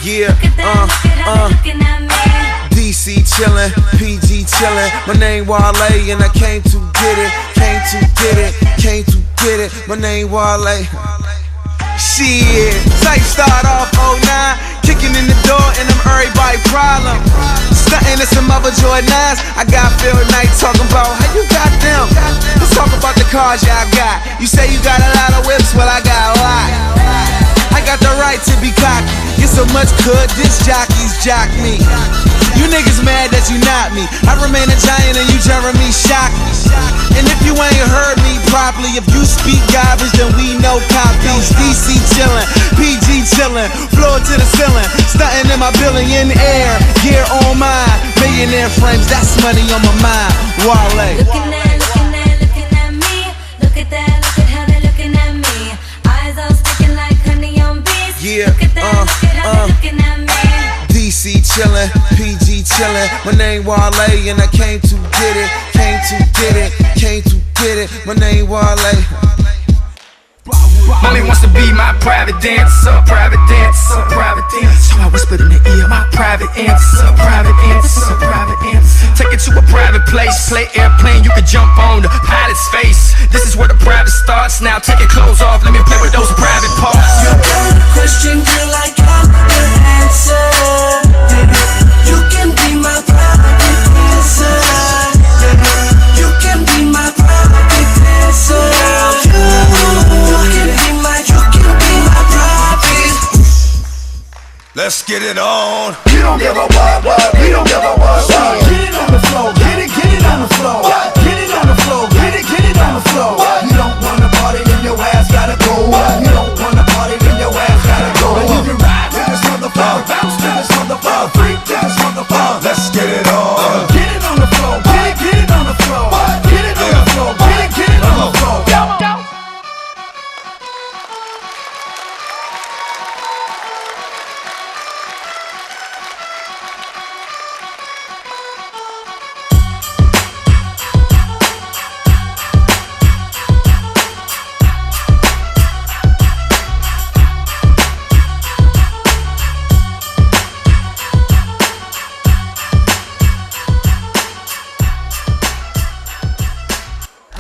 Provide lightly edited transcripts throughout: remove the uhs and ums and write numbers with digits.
Yeah, DC chillin', PG chillin'. My name Wale and I came to get it, came to get it, came to get it. My name Wale. Shit, type start off 09, kicking in the door and I'm everybody problem. Stuntin' in some other Jordans. I got Phil Knight talking about how you got them. Let's talk about the cars y'all got. You say you got a lot of whips, well I got a lot. I got the right to be cocky. Get so much good, disc jockeys jock me. You niggas mad that you not me. I remain a giant and you Jeremy shock me. And if you ain't heard me properly, if you speak garbage, then we know copies. DC chillin', PG chillin', floor to the ceiling, stuntin' in my billion air, gear on mine, millionaire frames, that's money on my mind. Wale. Looking at me. Look at that, look at how they're looking at me. Eyes all sticking like honey on bees. Yeah, look at that, look at how they're looking at me. DC chillin', PG chillin'. My name Wale and I came to get it, came to get it, came to get it. My name Wale. Mommy wants to be my private dancer, private dancer, private dancer. So I whispered in the ear, my private answer, private answer, private answer. Take it to a private place, play airplane, you can jump on the pilot's face. This is where the private starts. Now take your clothes off, let me play with those private parts. You're a Christian girl, I got the answer. You can be my private dancer. You can be my private dancer. Let's get it on. We don't give a what, we don't give a what. Get it on the floor, get it on the floor. Get it on the floor, get it on the floor. You don't wanna party, then your ass gotta go. You don't wanna party, then your ass gotta go. And you can ride to this motherfucker, bounce to this motherfucker, freak to this motherfucker. Let's get it on. Get it on the floor, get it on the floor. Get it on the floor, get it on the floor.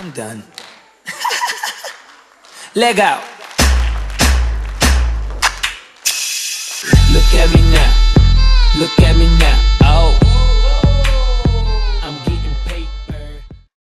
I'm done. Leg out. Look at me now. Look at me now.